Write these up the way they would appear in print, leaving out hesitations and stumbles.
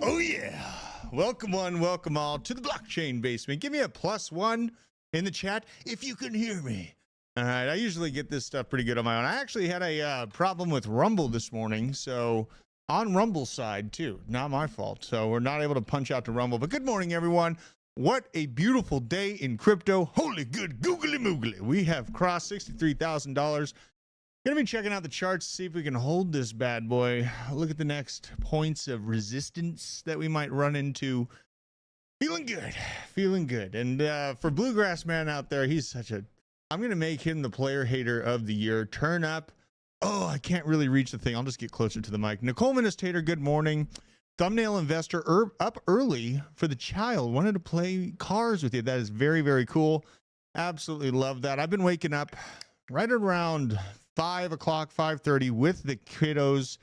Oh yeah. Welcome one, welcome all to the blockchain basement. Give me a +1 in the chat if you can hear me. All right, I usually get this stuff pretty good on my own. I actually had a problem with Rumble this morning, so on Rumble's side too. Not my fault. So we're not able to punch out to Rumble. But good morning, everyone. What a beautiful day in crypto. Holy good googly moogly. We have crossed $63,000. Gonna be checking out the charts to see if we can hold this bad boy. Look at the next points of resistance that we might run into. Feeling good, feeling good. And for Bluegrass Man out there, he's such a, I'm gonna make him the player hater of the year. Turn up. Oh, I can't really reach the thing. I'll just get closer to the mic. Nicole Ministator, good morning. Thumbnail investor up early for the child. Wanted to play cars with you. That is very, very cool. Absolutely love that. I've been waking up right around 5 o'clock, 5:30 with the kiddos,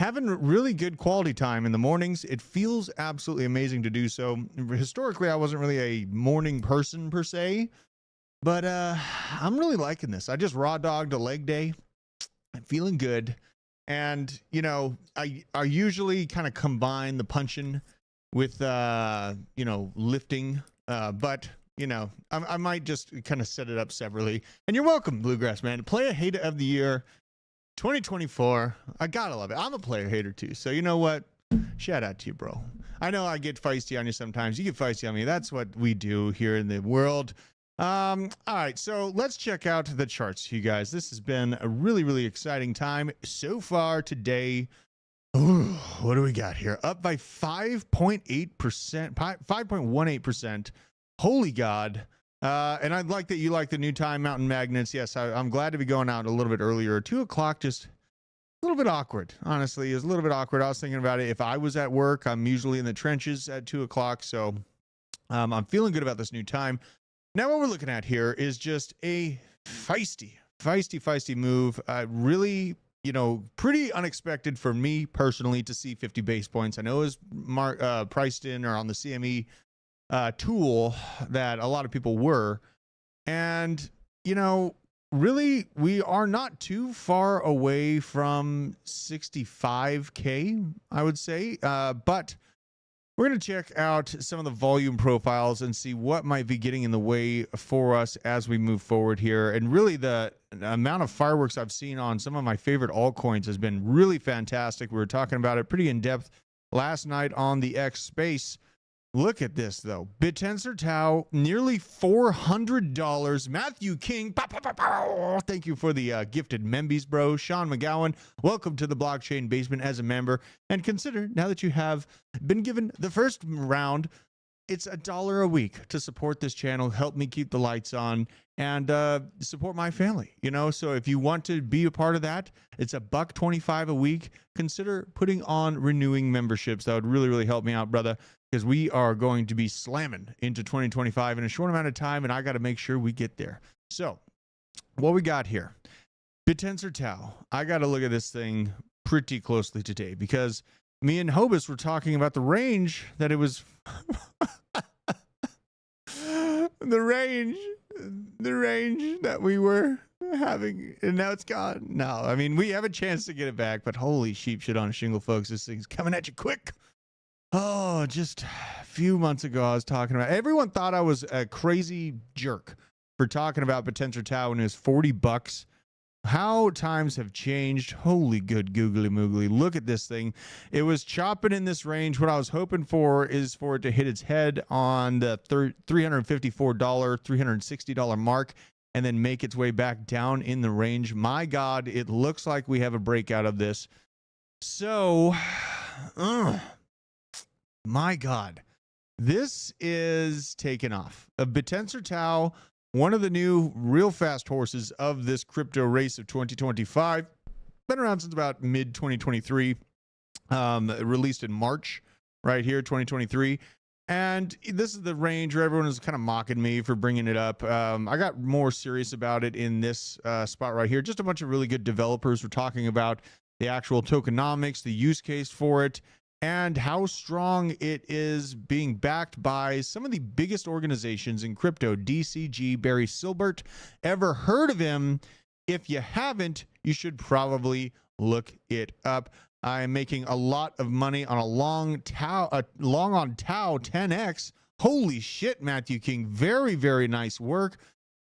having really good quality time in the mornings. It feels absolutely amazing to do so. Historically, I wasn't really a morning person per se, but I'm really liking this. I just raw dogged a leg day. I'm feeling good. And, you know, I usually kind of combine the punching with, you know, lifting, but you know, I might just kind of set it up separately. And you're welcome, Bluegrass Man. Player hater of the year, 2024. I gotta love it. I'm a player hater too. So you know what? Shout out to you, bro. I know I get feisty on you sometimes. You get feisty on me. That's what we do here in the world. All right, so let's check out the charts, you guys. This has been a really, really exciting time so far today. Ooh, what do we got here? Up by 5.8%, 5.18%. Holy God. And I'd like that you like the new time, Mountain Magnets. Yes, I'm glad to be going out a little bit earlier. 2 o'clock, just a little bit awkward. Honestly, it was a little bit awkward. I was thinking about it. If I was at work, I'm usually in the trenches at 2 o'clock. So I'm feeling good about this new time. Now what we're looking at here is just a feisty move. Really, you know, pretty unexpected for me personally to see 50 base points. I know it was priced in or on the CME tool that a lot of people were. And, you know, really, we are not too far away from 65K, I would say. But we're going to check out some of the volume profiles and see what might be getting in the way for us as we move forward here. And really, the amount of fireworks I've seen on some of my favorite altcoins has been really fantastic. We were talking about it pretty in depth last night on the X Space. Look at this, though. BitTensor Tau, nearly $400. Matthew King, thank you for the gifted membies, bro. Sean McGowan, welcome to the blockchain basement as a member. And consider, now that you have been given the first round, it's $1 a week to support this channel, help me keep the lights on, and support my family. You know, so if you want to be a part of that, it's $1.25 a week. Consider putting on renewing memberships. That would really, really help me out, brother, because we are going to be slamming into 2025 in a short amount of time, and I got to make sure we get there. So what we got here, BitTensor Tau. I got to look at this thing pretty closely today because me and Hobus were talking about the range that it was the range that we were having, and now it's gone. No, I mean, we have a chance to get it back, but holy sheep shit on a shingle, folks. This thing's coming at you quick. Oh, just a few months ago, I was talking about, everyone thought I was a crazy jerk for talking about BitTensor Tau when it was $40. How times have changed. Holy good googly moogly. Look at this thing. It was chopping in this range. What I was hoping for is for it to hit its head on the $354, $360 mark and then make its way back down in the range. My God, it looks like we have a breakout of this. So, my God, this is taking off. A BitTensor Tau, one of the new real fast horses of this crypto race of 2025. Been around since about mid-2023. Released in March, right here, 2023. And this is the range where everyone is kind of mocking me for bringing it up. I got more serious about it in this spot right here. Just a bunch of really good developers were talking about the actual tokenomics, the use case for it, and how strong it is being backed by some of the biggest organizations in crypto. DCG, Barry Silbert. Ever heard of him? If you haven't, you should probably look it up. I'm making a lot of money on a long on Tau 10x. Holy shit, Matthew King. Very, very nice work.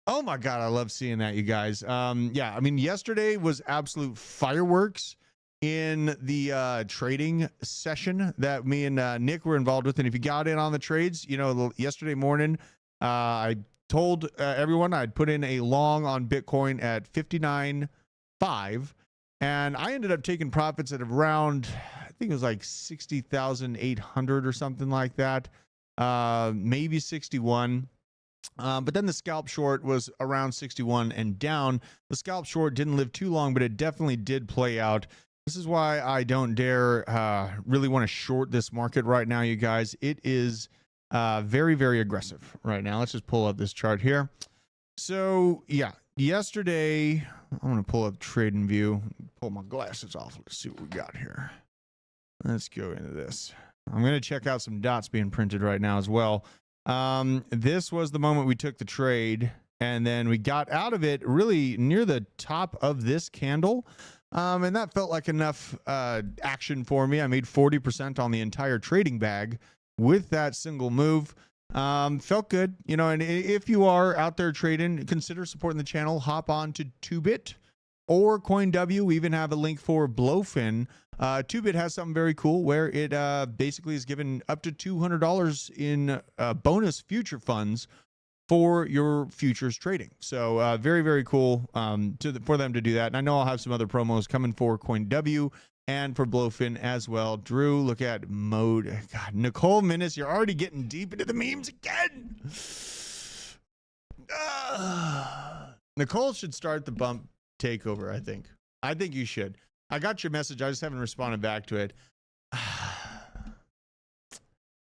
Oh my God, I love seeing that, you guys. Yeah, I mean, yesterday was absolute fireworks in the trading session that me and Nick were involved with. And if you got in on the trades, you know, yesterday morning, I told everyone I'd put in a long on Bitcoin at 59.5, and I ended up taking profits at around, I think it was like 60,800 or something like that, maybe 61. But then the scalp short was around 61 and down. The scalp short didn't live too long, but it definitely did play out. This is why I don't dare really want to short this market right now, you guys. It is very, very aggressive right now. Let's just pull up this chart here. So, yeah, yesterday, I'm going to pull up TradingView. Pull my glasses off. Let's see what we got here. Let's go into this. I'm going to check out some dots being printed right now as well. This was the moment we took the trade, and then we got out of it really near the top of this candle. And that felt like enough action for me. I made 40% on the entire trading bag with that single move. Felt good, you know. And if you are out there trading, consider supporting the channel. Hop on to 2bit or CoinW. We even have a link for Blowfin. 2bit has something very cool where it basically is given up to $200 in bonus future funds for your futures trading. So very, very cool for them to do that. And I know I'll have some other promos coming for CoinW and for Blowfin as well. Drew, look at mode. God, Nicole Minnis, you're already getting deep into the memes again. Nicole should start the bump takeover, I think. I think you should. I got your message. I just haven't responded back to it.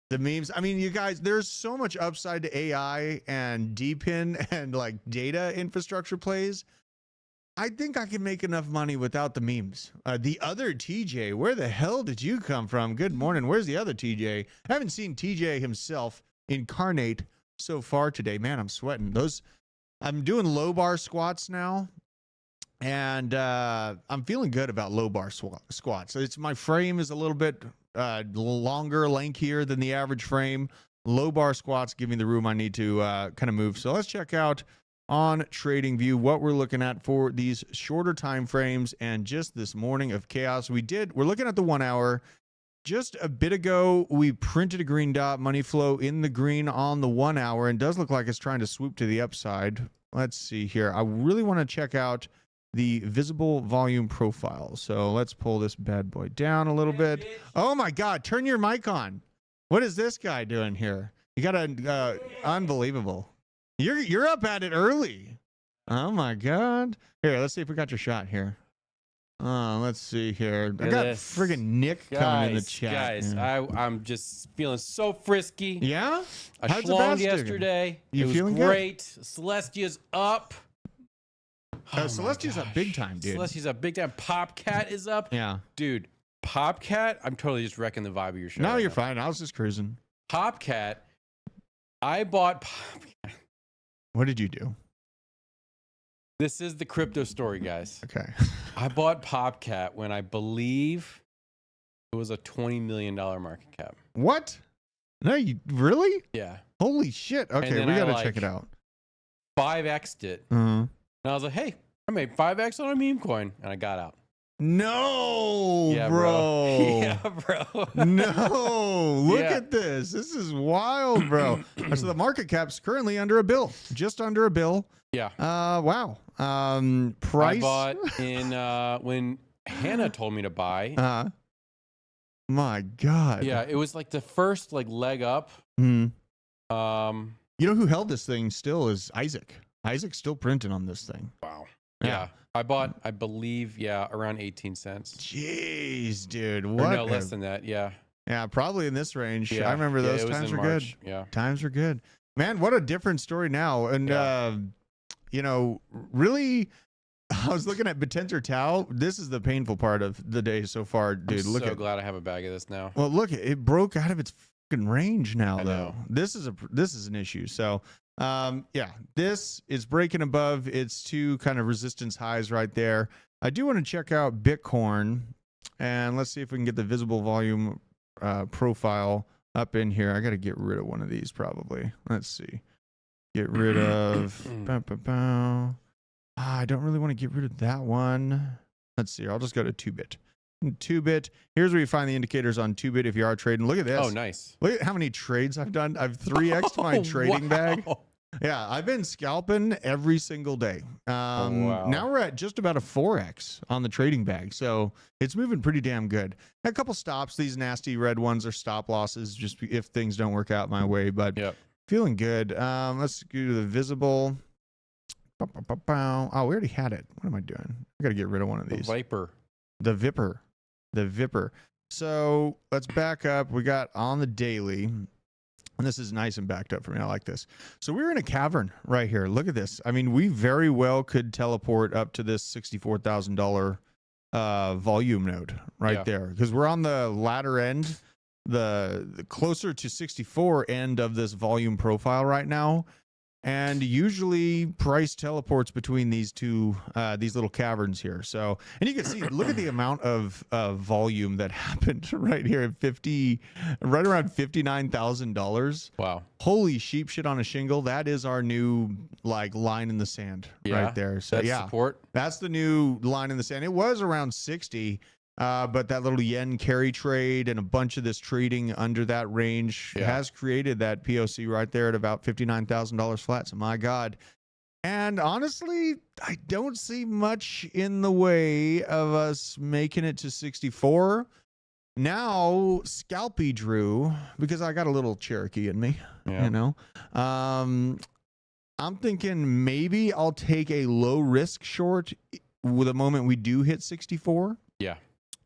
The memes. I mean, you guys, there's so much upside to AI and DPIN and like data infrastructure plays. I think I can make enough money without the memes. The other TJ, where the hell did you come from? Good morning. Where's the other TJ? I haven't seen TJ himself incarnate so far today. Man, I'm sweating. I'm doing low bar squats now. And I'm feeling good about low bar squats. So my frame is a little bit longer, lankier than the average frame. Low bar squats give me the room I need to kind of move. So let's check out on TradingView what we're looking at for these shorter time frames. And just this morning of chaos, we're looking at the 1 hour. Just a bit ago, we printed a green dot, money flow in the green on the 1 hour, and does look like it's trying to swoop to the upside. Let's see here. I really want to check out the visible volume profile. So let's pull this bad boy down a little bit. Oh my God, turn your mic on. What is this guy doing here? You got a unbelievable. You're up at it early. Oh my God. Here, let's see if we got your shot here. Let's see here. I got friggin' Nick coming in the chat. Guys, yeah. I'm just feeling so frisky. Yeah? I schlonged yesterday. You feeling great. Good? Celestia's up. Celestia's up big time, dude. Celestia's up big time. Popcat is up. Yeah. Dude, Popcat, I'm totally just wrecking the vibe of your show. No, you're fine. I was just cruising. Popcat, I bought Popcat. What did you do? This is the crypto story, guys. Okay. I bought Popcat when I believe it was a $20 million market cap. What? No, you really? Yeah. Holy shit. Okay, we got to check it out. 5x'd it. And I was like, hey, I made 5x on a meme coin. And I got out. No, yeah, bro. Yeah, bro. No. Look at this. This is wild, bro. So the market cap's currently under $1 billion. Just under $1 billion. Yeah. Wow. Price. I bought in when Hannah told me to buy. My God. Yeah, it was like the first leg up. You know who held this thing still is Isaac. Isaac's still printing on this thing. Wow. Yeah. I bought, I believe, around 18 cents. Jeez, dude. What? Or no, less than that. Yeah. Yeah, probably in this range. Yeah. I remember those times were good. Yeah. Times were good. Man, what a different story now. And, you know, really, I was looking at Betenter Tau. This is the painful part of the day so far, dude. I'm so glad I have a bag of this now. Well, look, it broke out of its fucking range now, though. Know. This is an issue. So, yeah, this is breaking above its two kind of resistance highs right there. I do want to check out Bitcoin. And let's see if we can get the visible volume profile up in here. I got to get rid of one of these probably. Let's see. Get rid of. I don't really want to get rid of that one. Let's see. I'll just go to 2-bit. 2-bit. Here's where you find the indicators on 2-bit if you are trading. Look at this. Oh, nice. Look at how many trades I've done. I've 3x'd my trading bag. Yeah, I've been scalping every single day. Now we're at just about a 4x on the trading bag. So it's moving pretty damn good. A couple stops. These nasty red ones are stop losses just if things don't work out my way. But feeling good. Let's go to the visible. Oh, we already had it. What am I doing? I got to get rid of one of these. The Vipper. So let's back up. We got on the daily, and this is nice and backed up for me. I like this. So we're in a cavern right here. Look at this. I mean, we very well could teleport up to this $64,000 volume node right there, because we're on the latter end, the closer to 64 end of this volume profile right now. And usually price teleports between these two, these little caverns here. So, and you can see, look at the amount of volume that happened right here at right around $59,000. Wow. Holy sheep shit on a shingle. That is our new like line in the sand right there. So support. That's the new line in the sand. It was around 60. But that little yen carry trade and a bunch of this trading under that range has created that POC right there at about $59,000 flat. So my God. And honestly, I don't see much in the way of us making it to 64. Now, Scalpy Drew, because I got a little Cherokee in me, you know. I'm thinking maybe I'll take a low risk short with the moment we do hit 64. Yeah.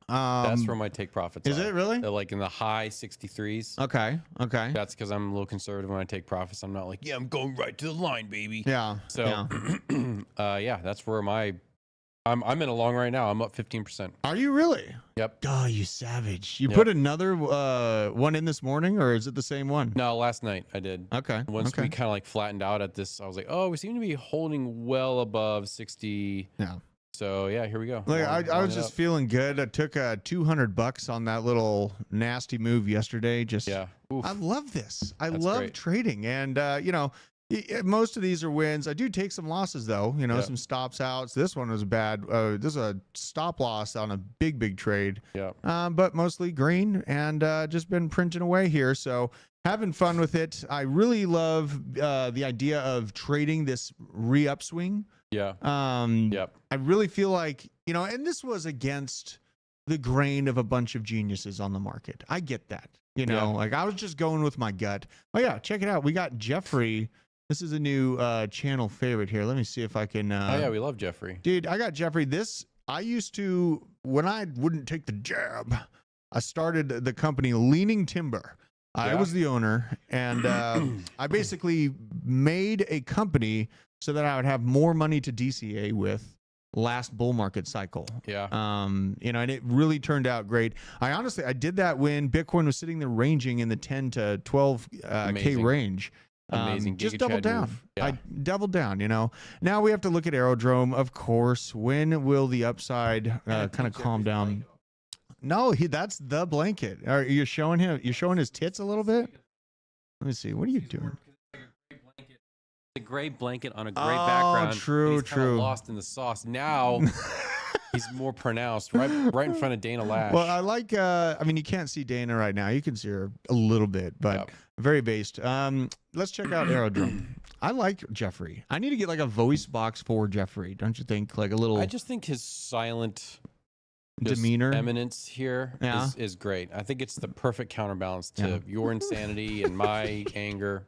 That's where my take profits is are. It really? They're like in the high 63s. Okay. That's because I'm a little conservative when I take profits. I'm not like, I'm going right to the line, baby. Yeah. So, that's where I'm in a long right now. I'm up 15%. Are you really? Yep. Oh, you savage. You put another one in this morning, or is it the same one? No, last night I did. Okay. Once we kind of like flattened out at this, I was like, oh, we seem to be holding well above 60. Yeah. So here we go. Like, I was just feeling good. I took $200 on that little nasty move yesterday. Just I love this. I love trading, and most of these are wins. I do take some losses though. Some stops out. So this one was bad. This is a stop loss on a big trade. Yeah. But mostly green, and just been printing away here. So having fun with it. I really love the idea of trading this re-upswing. Yeah. I really feel like, and this was against the grain of a bunch of geniuses on the market. I get that. Like I was just going with my gut. Oh yeah, check it out. We got Jeffrey. This is a new channel favorite here. Let me see if I can we love Jeffrey. Dude, I got Jeffrey. I used to, when I wouldn't take the jab, I started the company Leaning Timber. I was the owner, and I basically made a company so that I would have more money to DCA with last bull market cycle. Yeah. And it really turned out great. I did that when Bitcoin was sitting there ranging in the 10 to 12 K range. Amazing. Just double down. I doubled down, Now we have to look at Aerodrome, of course. When will the upside kind of calm down? No, that's the blanket. Are you showing him? You're showing his tits a little bit? Let me see. What are you doing? A gray blanket on a gray background. True. Lost in the sauce. Now he's more pronounced, right in front of Dana Lash. Well, I like. You can't see Dana right now. You can see her a little bit, but very based. Let's check out Aerodrome. I like Jeffrey. I need to get like a voice box for Jeffrey. Don't you think? Like a little. I just think his silent demeanor, eminence here is great. I think it's the perfect counterbalance to your insanity and my anger.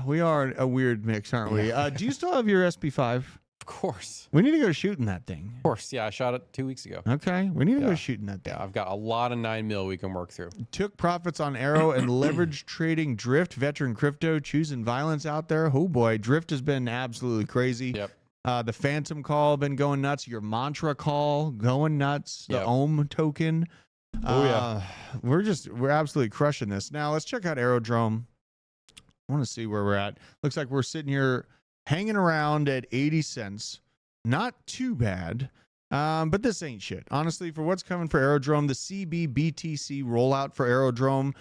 We are a weird mix, aren't we? Do you still have your SP5? Of course. We need to go shooting that thing. Of course. Yeah, I shot it 2 weeks ago. Okay. We need to go shooting that thing. Yeah, I've got a lot of 9 mil we can work through. Took profits on Arrow and leverage trading Drift, veteran crypto, choosing violence out there. Oh boy, Drift has been absolutely crazy. Yep. The Phantom call been going nuts. Your Mantra call going nuts. The Ohm token. We're absolutely crushing this. Now let's check out Aerodrome. I want to see where we're at. Looks like we're sitting here hanging around at 80 cents. Not too bad. But this ain't shit. Honestly, for what's coming for Aerodrome, the CBBTC rollout for Aerodrome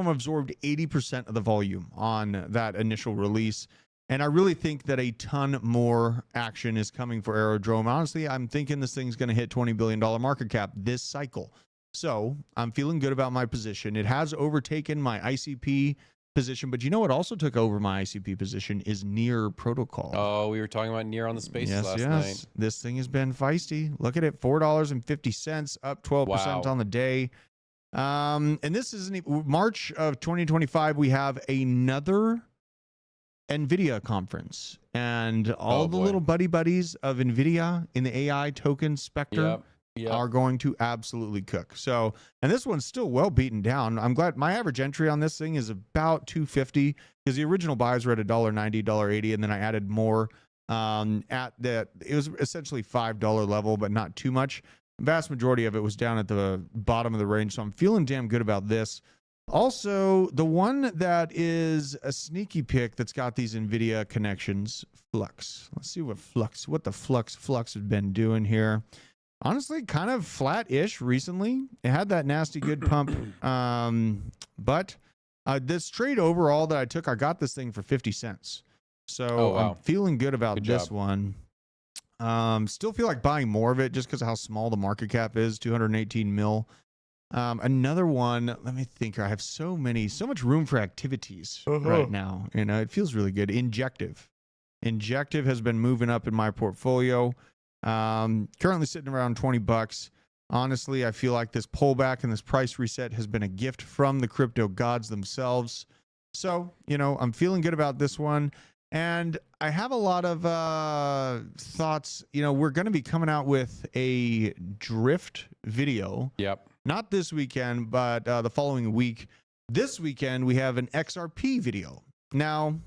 absorbed 80% of the volume on that initial release. And I really think that a ton more action is coming for Aerodrome. Honestly, I'm thinking this thing's going to hit $20 billion market cap this cycle. So I'm feeling good about my position. It has overtaken my ICP position, but you know what also took over my ICP position is Near Protocol. Oh, we were talking about Near on the Spaces last night. This thing has been feisty. Look at it, $4.50, up 12% on the day. And this isn't March of 2025. We have another NVIDIA conference, and all the little buddies of NVIDIA in the AI token specter are going to absolutely cook. So, and this one's still well beaten down. I'm glad my average entry on this thing is about 250 because the original buys were at $1.90, $1.80, and then I added more at that. It was essentially $5 level, but not too much. The vast majority of it was down at the bottom of the range. So I'm feeling damn good about this. Also, the one that is a sneaky pick that's got these NVIDIA connections, Flux. Let's see what the Flux has been doing here. Honestly, kind of flat-ish recently. It had that nasty good pump. But this trade overall that I took, I got this thing for 50 cents. So I'm feeling good about this one. Still feel like buying more of it just because of how small the market cap is, 218 mil. Another one, let me think. I have so much room for activities right now. You know, it feels really good. Injective has been moving up in my portfolio. Currently sitting around $20. Honestly, I feel like this pullback and this price reset has been a gift from the crypto gods themselves. So, you know, I'm feeling good about this one. And I have a lot of thoughts. You know, we're going to be coming out with a drift video. Yep. Not this weekend, but the following week. This weekend, we have an XRP video. Now,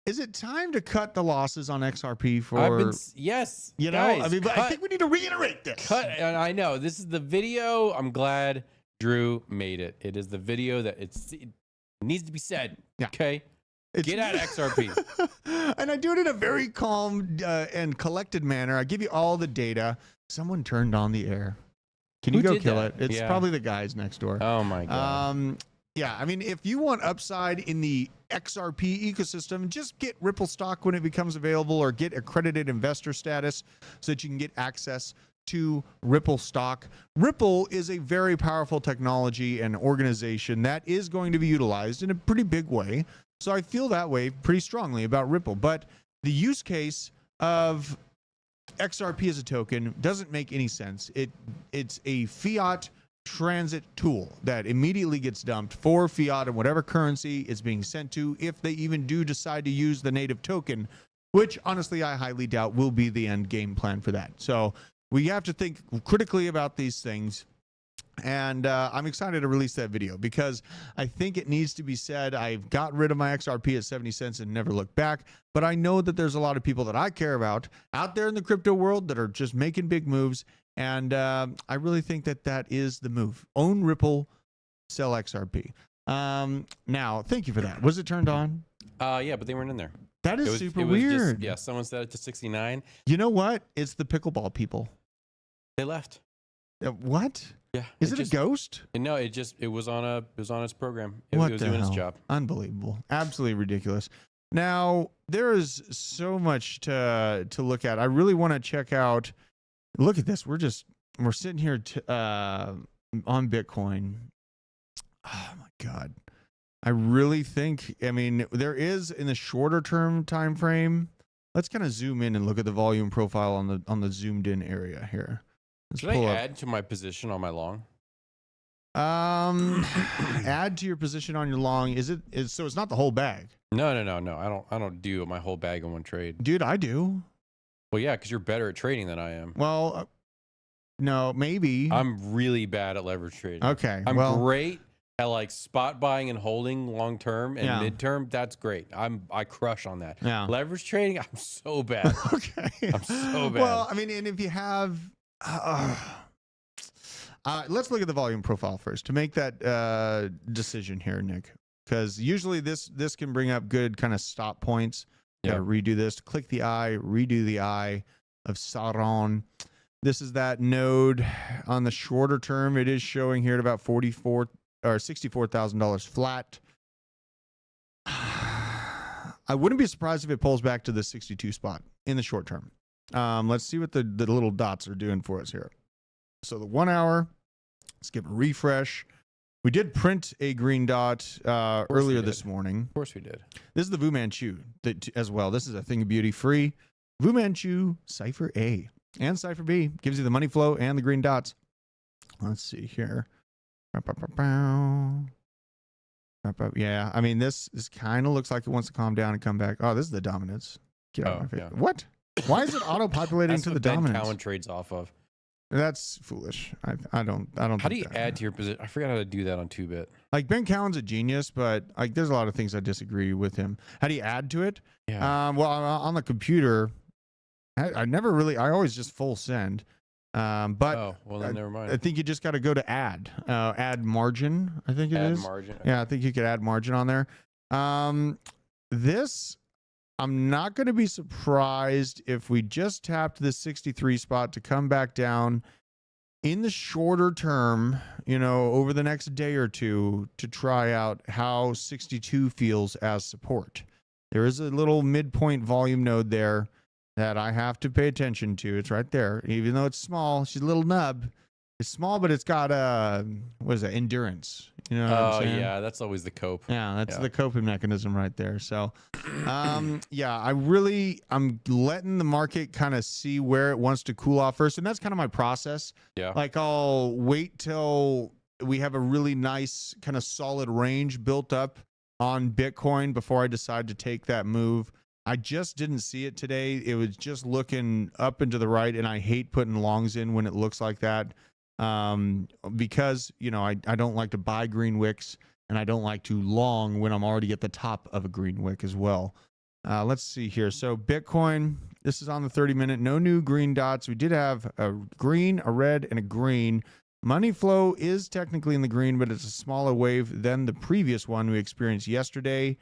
is it time to cut the losses on XRP for? Yes. You know, guys, I mean, but I think we need to reiterate this. I know this is the video. I'm glad Drew made it. It is the video that it needs to be said. Yeah. Okay. Get out of XRP. And I do it in a very calm and collected manner. I give you all the data. Someone turned on the air. Can you go kill it? It's probably the guys next door. Oh my god. Yeah, I mean, if you want upside in the XRP ecosystem, just get Ripple stock when it becomes available, or get accredited investor status so that you can get access to Ripple stock. Ripple is a very powerful technology and organization that is going to be utilized in a pretty big way. So I feel that way pretty strongly about Ripple. But the use case of XRP as a token doesn't make any sense. It's a fiat transit tool that immediately gets dumped for fiat and whatever currency it's being sent to, if they even do decide to use the native token, which honestly I highly doubt will be the end game plan for that. So we have to think critically about these things. And I'm excited to release that video because I think it needs to be said. I've got rid of my XRP at 70 cents and never looked back. But I know that there's a lot of people that I care about out there in the crypto world that are just making big moves. And I really think that that is the move. Own Ripple, sell XRP. Now, thank you for that. Was it turned on? Yeah, but they weren't in there. That is super weird. Yeah, someone set it to 69. You know what? It's the pickleball people. They left. What? Yeah. Is it a ghost? No, it was on its program. It was doing its job. Unbelievable. Absolutely ridiculous. Now, there is so much to look at. I really want to check out. Look at this. We're sitting here on Bitcoin. Oh my God. I really think, I mean, there is in the shorter term time frame. Let's kind of zoom in and look at the volume profile on the zoomed in area here. Should I add to my position on my long? Add to your position on your long. So it's not the whole bag? No. I don't do my whole bag in one trade. Dude, I do. Well, yeah, because you're better at trading than I am. Well, no, maybe. I'm really bad at leverage trading. Okay. I'm great at like spot buying and holding long term and mid-term. That's great. I crush on that. Yeah. Leverage trading, I'm so bad. Okay. I'm so bad. Well, I mean, and if you have let's look at the volume profile first to make that decision here, Nick, because usually this can bring up good kind of stop points. Got to redo this. Click the eye, redo the eye. of Sauron. This is that node on the shorter term. It is showing here at about $64,000 flat. I wouldn't be surprised if it pulls back to the 62 spot in the short term. Let's see what the little dots are doing for us here. So the 1 hour, let's give a refresh. We did print a green dot earlier this morning. Of course we did. This is the Fu Manchu as well. This is a thing of beauty free. Fu Manchu Cipher A and Cipher B gives you the money flow and the green dots. Let's see here. Yeah, I mean, this kind of looks like it wants to calm down and come back. Oh, this is the dominance. Get out of my face. Yeah. What? Why is it auto-populating to the dominance? That's what Ben Cowan trades off of. That's foolish. I don't. How do you add to your position? I forgot how to do that on 2-bit. Like, Ben Cowan's a genius, but like there's a lot of things I disagree with him. How do you add to it? Yeah. Well, on the computer, I never really. I always just full send. But oh, well then never mind. I think you just got to go to add margin. I think it is. Add margin. Okay. Yeah, I think you could add margin on there. This, I'm not going to be surprised if we just tapped the 63 spot to come back down in the shorter term, over the next day or two to try out how 62 feels as support. There is a little midpoint volume node there that I have to pay attention to. It's right there. Even though it's small, she's a little nub. It's small, but it's got what is that? Endurance. You know what I'm saying? Yeah, that's always the cope. Yeah, that's the coping mechanism right there. So, yeah, I'm letting the market kind of see where it wants to cool off first. And that's kind of my process. Yeah. Like, I'll wait till we have a really nice kind of solid range built up on Bitcoin before I decide to take that move. I just didn't see it today. It was just looking up and to the right, and I hate putting longs in when it looks like that. Because I don't like to buy green wicks, and I don't like to long when I'm already at the top of a green wick as well. Let's see here. So Bitcoin, this is on the 30-minute. No new green dots. We did have a green, a red, and a green. Money flow is technically in the green, but it's a smaller wave than the previous one we experienced yesterday.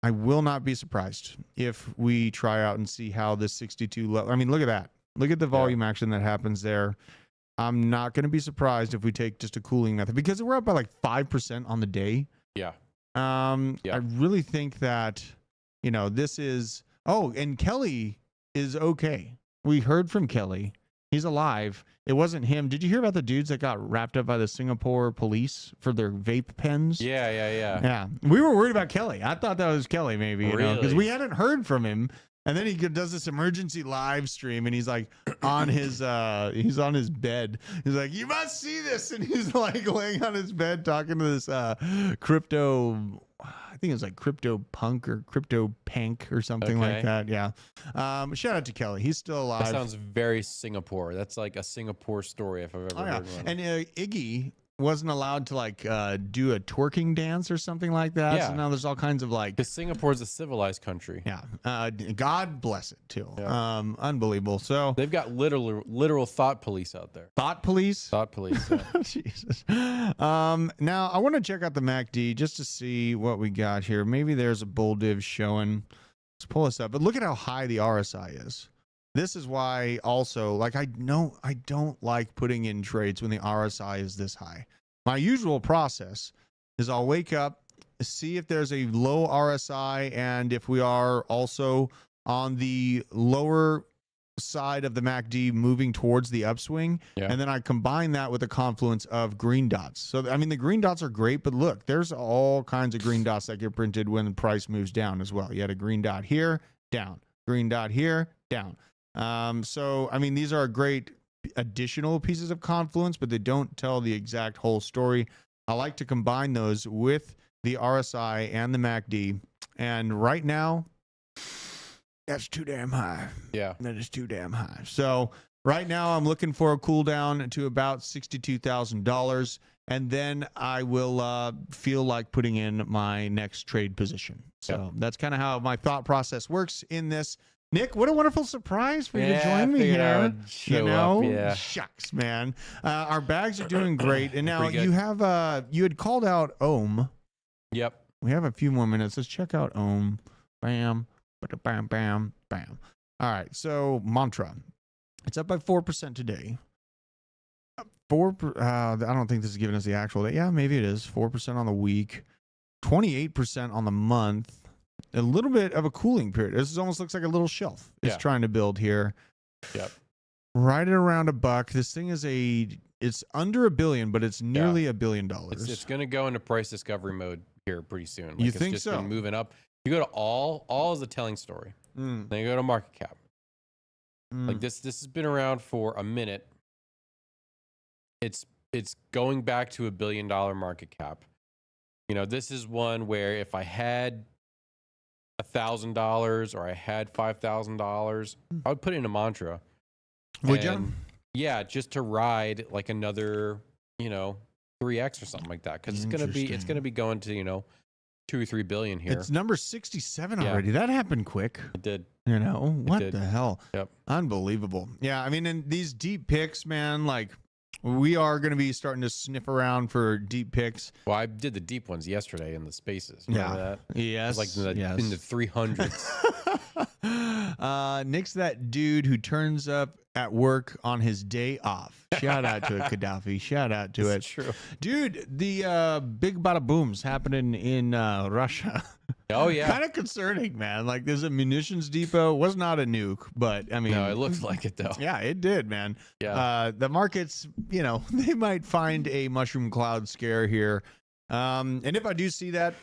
I will not be surprised if we try out and see how this 62 level. I mean, look at that. Look at the volume action that happens there. I'm not going to be surprised if we take just a cooling method because we're up by like 5% on the day. Yeah. I really think that, this is. Oh, and Kelly is okay. We heard from Kelly. He's alive. It wasn't him. Did you hear about the dudes that got wrapped up by the Singapore police for their vape pens? Yeah. We were worried about Kelly. I thought that was Kelly maybe, Really? because we hadn't heard from him. And then he does this emergency live stream, and he's like on his he's on his bed. He's like, "You must see this," and he's like laying on his bed talking to this crypto. I think it was like Crypto Punk or Crypto Pank or something like that. Yeah. Shout out to Kelly. He's still alive. That sounds very Singapore. That's like a Singapore story if I've ever heard one. And Iggy wasn't allowed to do a twerking dance or something like that. Yeah. So now there's all kinds of because Singapore's a civilized country. Yeah. God bless it too. Yeah. Unbelievable. So they've got literal thought police out there. Thought police? Thought police. Yeah. Jesus. Now I want to check out the MACD just to see what we got here. Maybe there's a bull div showing. Let's pull this up. But look at how high the RSI is. This is why also, I don't like putting in trades when the RSI is this high. My usual process is I'll wake up, see if there's a low RSI, and if we are also on the lower side of the MACD moving towards the upswing, and then I combine that with a confluence of green dots. So, I mean, the green dots are great, but look, there's all kinds of green dots that get printed when the price moves down as well. You had a green dot here, down. Green dot here, down. So, I mean, these are great additional pieces of confluence, but they don't tell the exact whole story. I like to combine those with the RSI and the MACD. And right now, that's too damn high. Yeah. That is too damn high. So right now I'm looking for a cool down to about $62,000. And then I will feel like putting in my next trade position. So that's kind of how my thought process works in this. Nick, what a wonderful surprise for you to join me here. Shucks, man. Our bags are doing great. And now you have you had called out Ohm. Yep. We have a few more minutes. Let's check out Ohm. Bam, bam, bam, bam. All right. So mantra. It's up by 4% today. I don't think this is giving us the actual date. Yeah, maybe it is. 4% on the week, 28% on the month. A little bit of a cooling period. This almost looks like a little shelf it's trying to build here. Yep. Right at around $1. This thing is it's under $1 billion, but it's nearly $1 billion. It's going to go into price discovery mode here pretty soon. Like, you think it's just so? been moving up. You go to all is a telling story. Then you go to market cap. Like this has been around for a minute. It's going back to $1 billion market cap. You know, this is one where if I had $1,000 or I had $5,000, I would put it in a mantra. Would you? Yeah, just to ride like another, 3x or something like that, because it's gonna be going to 2 or 3 billion here. It's number 67 already. That happened quick. It did. What the hell? Yep. Unbelievable. Yeah, I mean, and these deep picks, man, like we are going to be starting to sniff around for deep picks. Well, I did the deep ones yesterday in the spaces. Remember that? Yes. It was like in the 300s. Nick's that dude who turns up at work on his day off. Shout out to it, Gaddafi. Shout out to it. True. Dude, the big bada booms happening in Russia. Oh, yeah. Kind of concerning, man. Like, there's a munitions depot. Was not a nuke, but I mean. No, it looks like it, though. Yeah, it did, man. Yeah. The markets, they might find a mushroom cloud scare here. And if I do see that,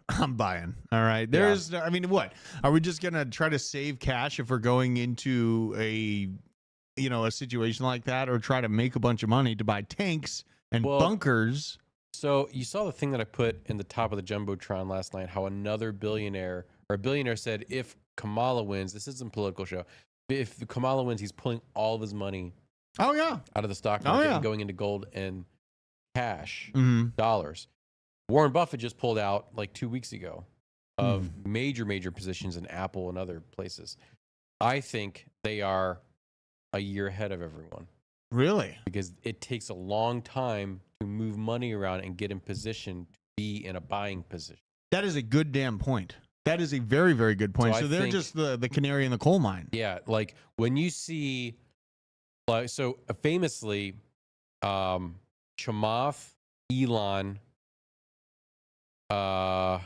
I'm buying. All right. I mean, what? Are we just going to try to save cash if we're going into a situation like that, or try to make a bunch of money to buy tanks and bunkers? So you saw the thing that I put in the top of the Jumbotron last night, how another billionaire said, if Kamala wins, this isn't a political show, if Kamala wins, he's pulling all of his money out of the stock market and going into gold and cash, dollars. Warren Buffett just pulled out like 2 weeks ago of major positions in Apple and other places. I think they are a year ahead of everyone. Really? Because it takes a long time to move money around and get in position to be in a buying position. That is a good damn point. That is a very, very good point. So they're just the canary in the coal mine. Yeah. Like when you see, famously, Chamath, Elon, Jeff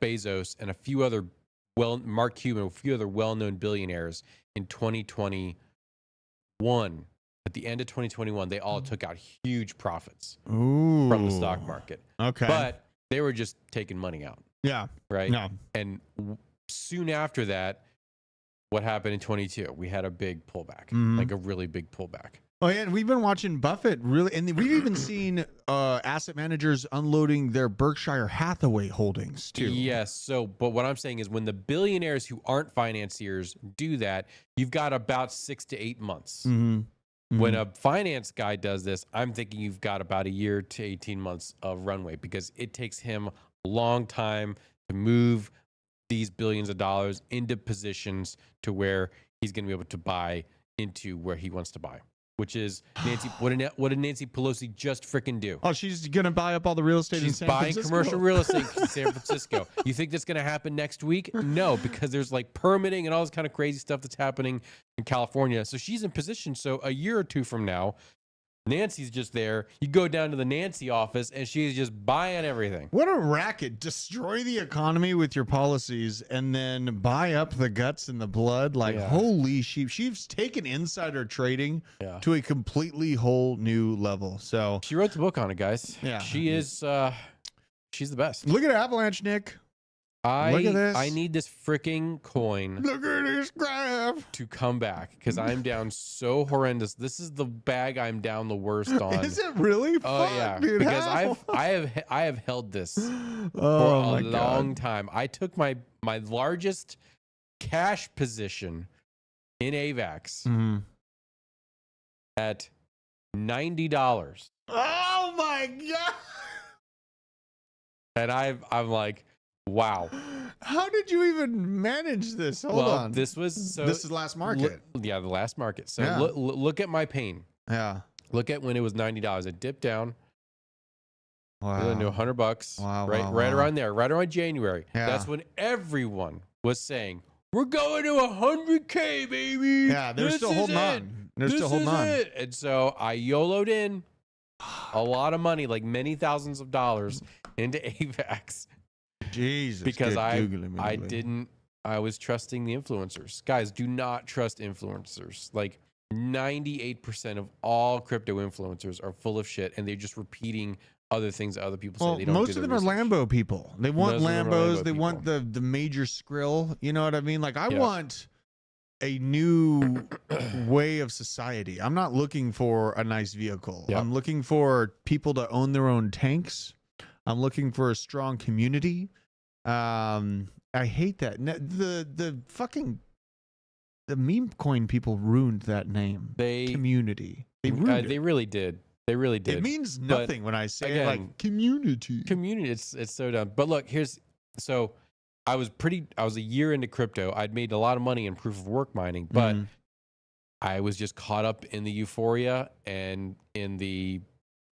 Bezos, and a few other Mark Cuban, a few other well-known billionaires in 2021. At the end of 2021, they all took out huge profits from the stock market. Okay. But they were just taking money out. Yeah. Right? No. And soon after that, what happened in 22? We had a big pullback, like a really big pullback. Oh, yeah, and we've been watching Buffett really, and we've even seen asset managers unloading their Berkshire Hathaway holdings too. Yes. So, but what I'm saying is when the billionaires who aren't financiers do that, you've got about 6 to 8 months. When a finance guy does this, I'm thinking you've got about a year to 18 months of runway, because it takes him a long time to move these billions of dollars into positions to where he's going to be able to buy into where he wants to buy. Which is Nancy? What did Nancy Pelosi just freaking do? Oh, she's gonna buy up all the real estate in San Francisco. She's buying commercial real estate in San Francisco. You think that's gonna happen next week? No, because there's like permitting and all this kind of crazy stuff that's happening in California. So she's in position. So a year or two from now, Nancy's just there. You go down to the Nancy office and she's just buying everything. What a racket. Destroy the economy with your policies and then buy up the guts and the blood. Like, holy sheep. She's taken insider trading to a completely whole new level. So she wrote the book on it, guys. Yeah. She is, she's the best. Look at Avalanche, Nick. Look at this. I need this freaking coin. Look at this graph to come back, because I'm down so horrendous. This is the bag I'm down the worst on. Is it really? Oh yeah, dude, because I have held this for a long time. I took my largest cash position in AVAX at $90. Oh my god! And I'm like, wow. How did you even manage this? Hold on. This is last market. The last market. So look at my pain. Yeah. Look at when it was $90. It dipped down. Wow. Into $100. Wow. Right around there. Right around January. Yeah. That's when everyone was saying, we're going to 100K, baby. Yeah, they're still holding on. They're still holding on. And so I YOLO'd in a lot of money, like many thousands of dollars into AVAX. Jesus. Because I was trusting the influencers. Guys, do not trust influencers. Like 98% of all crypto influencers are full of shit, and they're just repeating other things that other people say. They don't most of them are Lambo people. They want Lambos. They want the major skrill. You know what I mean? Like I want a new way of society. I'm not looking for a nice vehicle. Yep. I'm looking for people to own their own tanks. I'm looking for a strong community. I hate that. The meme coin people ruined that name. Community. They ruined it. They really did. They really did. It means nothing when I say like community. Community. It's so dumb. But look, so I was a year into crypto. I'd made a lot of money in proof of work mining, but I was just caught up in the euphoria and in the,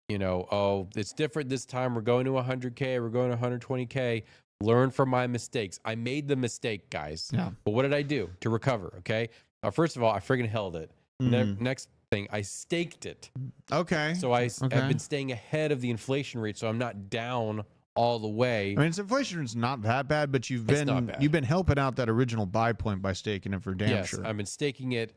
it's different this time. We're going to 100K. We're going to 120K. Learn from my mistakes. I made the mistake, guys. Yeah. But what did I do to recover? Okay. First of all, I friggin' held it. Next thing, I staked it. Okay. So I've been staying ahead of the inflation rate, so I'm not down all the way. I mean, inflation is not that bad, but you've been helping out that original buy point by staking it for damn sure. I've been staking it,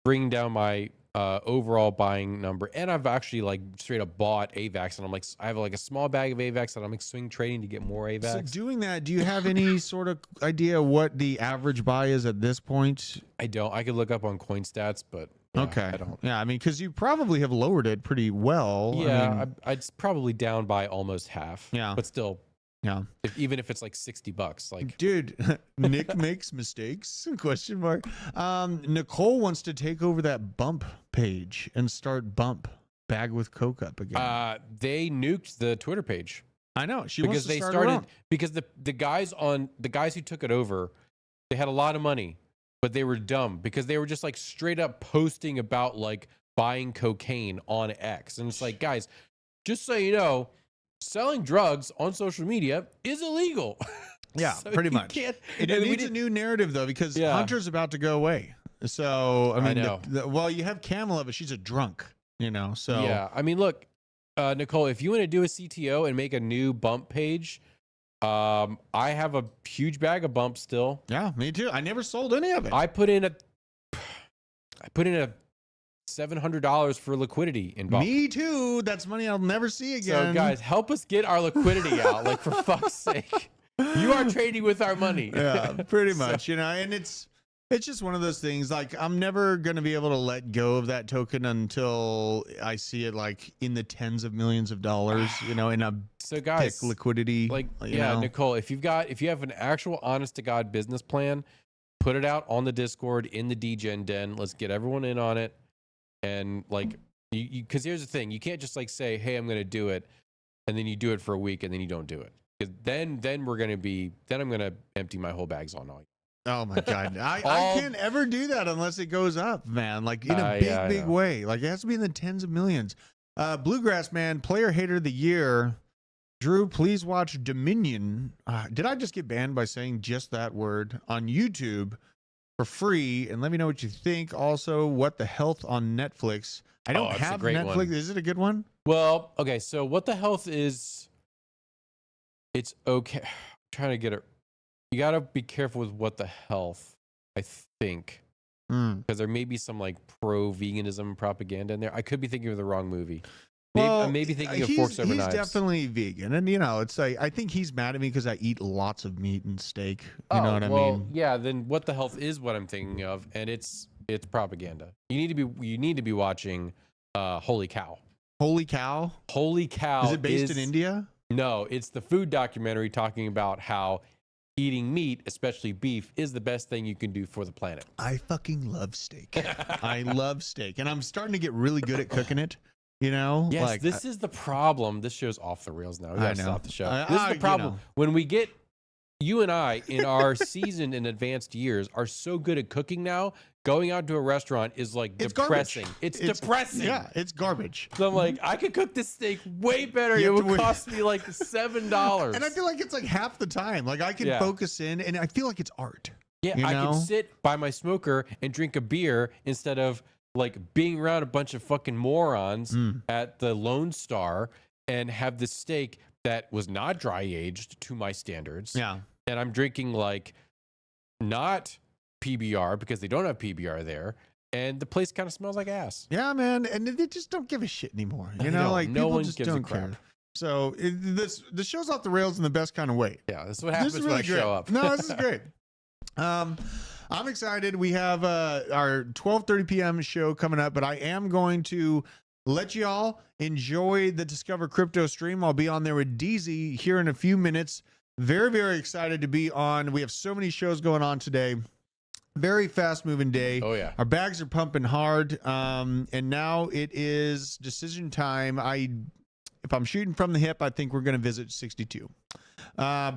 bringing down my overall buying number, and I've actually like straight up bought AVAX, and I'm like, I have like a small bag of AVAX that I'm like swing trading to get more AVAX. So doing that, do you have any sort of idea what the average buy is at this point? I don't. I could look up on CoinStats, but okay, I don't. Yeah, I mean, because you probably have lowered it pretty well. Yeah, it's probably down by almost half. Yeah, but still. Yeah. Even if it's like $60, like dude, Nick makes mistakes? Question mark. Nicole wants to take over that bump page and start bump bag with coke up again. They nuked the Twitter page. I know because they started because the guys who took it over, they had a lot of money, but they were dumb because they were just like straight up posting about like buying cocaine on X, and it's like, guys, just so you know, selling drugs on social media is illegal. Yeah, so pretty much. It needs a new narrative, though, because Hunter's about to go away. So, I mean, well, you have Kamala, but she's a drunk, so. Yeah, I mean, look, Nicole, if you want to do a CTO and make a new bump page, I have a huge bag of bumps still. Yeah, me too. I never sold any of it. I put in a $700 for liquidity in bump. Me too. That's money I'll never see again. So guys, help us get our liquidity out. Like, for fuck's sake, you are trading with our money. Yeah, pretty much. And it's just one of those things. Like, I'm never gonna be able to let go of that token until I see it like in the tens of millions of dollars. In a guys, liquidity. Like, Nicole, if you have an actual honest to God business plan, put it out on the Discord in the DGen den. Let's get everyone in on it. And like, because here's the thing, you can't just like say, hey, I'm going to do it, and then you do it for a week and then you don't do it. Because then I'm going to empty my whole bags on all. Oh my God. I can't ever do that unless it goes up, man. Like in a big way. Like it has to be in the tens of millions. Bluegrass Man, player hater of the year. Drew, please watch Dominion. Did I just get banned by saying just that word on YouTube? For free, and let me know what you think. Also, What the Health on Netflix. I don't have Netflix. One. Is it a good one? Well, okay. So What the Health is, it's okay. I'm trying to get it. You got to be careful with What the Health, I think, because there may be some like pro-veganism propaganda in there. I could be thinking of the wrong movie. Maybe thinking of Forks Over Knives. He's definitely vegan, and it's like I think he's mad at me because I eat lots of meat and steak. You know what I mean? Yeah. Then What the Health is what I'm thinking of, and it's propaganda. You need to be watching Holy Cow. Holy Cow. Holy Cow. Is it based in India? No, it's the food documentary talking about how eating meat, especially beef, is the best thing you can do for the planet. I fucking love steak. I love steak, and I'm starting to get really good at cooking it. Yes, like, this is the problem. This show's off the rails now. We gotta stop the show. This is the problem. When we get you and I in our seasoned and advanced years are so good at cooking now, going out to a restaurant is like depressing. It's depressing. Yeah, it's garbage. So I'm like, I could cook this steak way better. It would cost me like $7. And I feel like it's like half the time. Like I can focus in, and I feel like it's art. Yeah, you I know? could sit by my smoker and drink a beer instead of like being around a bunch of fucking morons at the Lone Star and have this steak that was not dry aged to my standards. Yeah. And I'm drinking like not PBR because they don't have PBR there. And the place kind of smells like ass. Yeah, man. And they just don't give a shit anymore. You They know, don't. like No people one just gives a don't crap. care. So this show's off the rails in the best kind of way. Yeah, this is what happens This is when I really great. show up. No, this is great. I'm excited. We have our 12:30 p.m. show coming up, but I am going to let y'all enjoy the Discover Crypto stream. I'll be on there with DZ here in a few minutes. Very, very excited to be on. We have so many shows going on today. Very fast moving day. Oh, yeah. Our bags are pumping hard. And now it is decision time. If I'm shooting from the hip, I think we're going to visit 62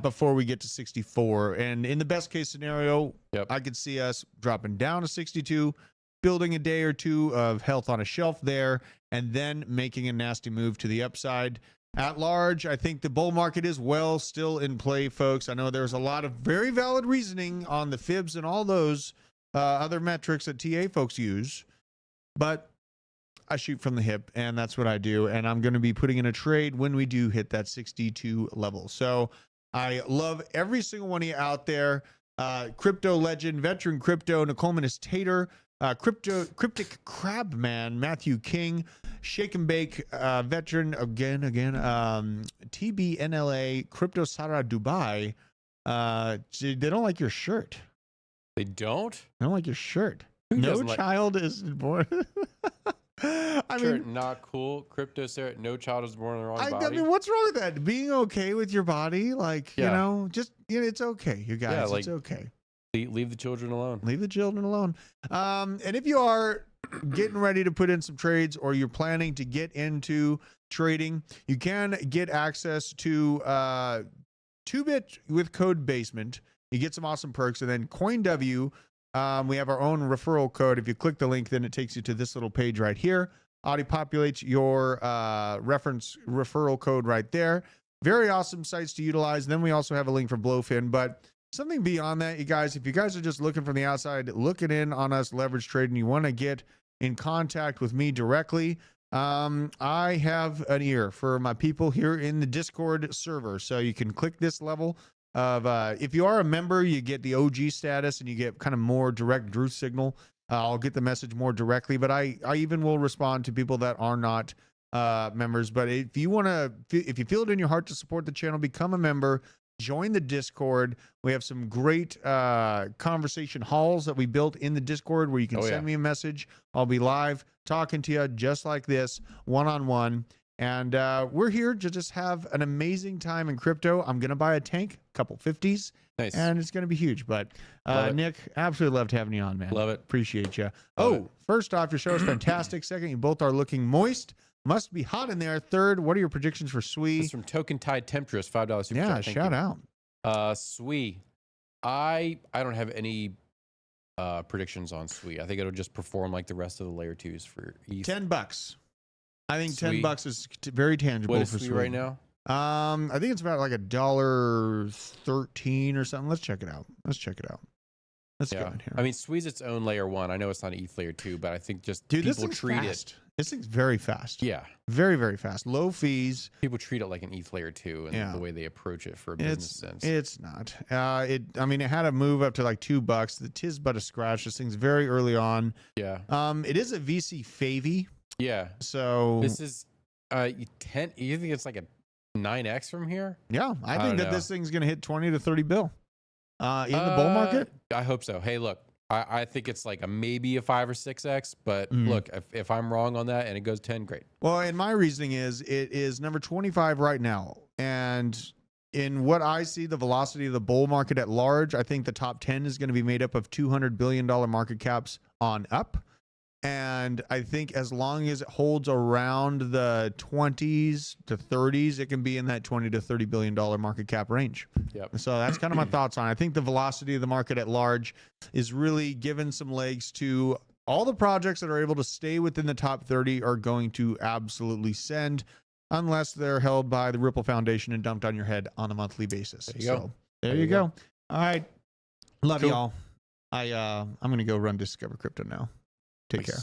before we get to 64. And in the best case scenario, I could see us dropping down to 62, building a day or two of health on a shelf there, and then making a nasty move to the upside. At large, I think the bull market is still in play, folks. I know there's a lot of very valid reasoning on the fibs and all those other metrics that TA folks use, but I shoot from the hip, and that's what I do. And I'm going to be putting in a trade when we do hit that 62 level. So I love every single one of you out there. Crypto legend, veteran crypto, Nicole Tater, cryptic crab man, Matthew King, shake and bake, veteran again, TBNLA, crypto Sarah Dubai. They don't like your shirt. They don't? They don't like your shirt. Who no child is born. I mean, not cool. Crypto Sarah, no child is born in the wrong body. I mean, what's wrong with that? Being okay with your body, like you know, just it's okay, you guys. It's okay. Leave the children alone. Leave the children alone. And if you are getting ready to put in some trades, or you're planning to get into trading, you can get access to 2-bit with code Basement. You get some awesome perks, and then CoinW. We have our own referral code. If you click the link, then it takes you to this little page right here. Auto populates your reference referral code right there. Very awesome sites to utilize. Then we also have a link for Blowfin. But something beyond that, you guys, if you guys are just looking from the outside, looking in on us leverage trading, you want to get in contact with me directly, I have an ear for my people here in the Discord server. So you can click this level of if you are a member, you get the OG status and you get kind of more direct Drew signal. I'll get the message more directly, but I even will respond to people that are not members. But if you feel it in your heart to support the channel, become a member, join the Discord. We have some great conversation halls that we built in the Discord where you can send me a message. I'll be live talking to you just like this, one-on-one. And we're here to just have an amazing time in crypto. I'm going to buy a tank, a couple 50s, nice. And it's going to be huge. But Nick, absolutely loved having you on, man. Love it. Appreciate you. Love it. First off, your show is fantastic. Second, you both are looking moist. Must be hot in there. Third, what are your predictions for SWE? This is from Token Tide Temptress, $5 super yeah, chat. Thank shout you. out. SWE. I don't have any predictions on SWE. I think it'll just perform like the rest of the layer 2s for ETH. $10. I think SWE. $10 is very tangible What is for SWE SWE right now? I think it's about like $1.13 or something. Let's check it out. Let's go in here. I mean, SWE's its own layer 1. I know it's not an ETH layer 2, but I think just Dude, people treat it. This thing's very fast. Yeah. Very, very fast. Low fees. People treat it like an ETH layer 2 and the way they approach it for a business sense. It's not. It had a move up to like $2. The tis but a scratch. This thing's very early on. Yeah. It is a VC favy. Yeah. So this is 10. You think it's like a 9x from here? Yeah, I think that this thing's gonna hit 20 to 30 bill. In the bull market? I hope so. Hey, look, I think it's like maybe a 5 or 6x, but look, if I'm wrong on that and it goes 10, great. Well, and my reasoning is it is number 25 right now. And in what I see, the velocity of the bull market at large, I think the top 10 is going to be made up of $200 billion market caps on up. And I think as long as it holds around the 20s to 30s, it can be in that $20 to $30 billion market cap range. Yep. So that's kind of my thoughts on it. I think the velocity of the market at large is really giving some legs to all the projects that are able to stay within the top 30 are going to absolutely send, unless they're held by the Ripple Foundation and dumped on your head on a monthly basis. There you go. There you go. All right. Love y'all. I'm gonna go run Discover Crypto now. Take care.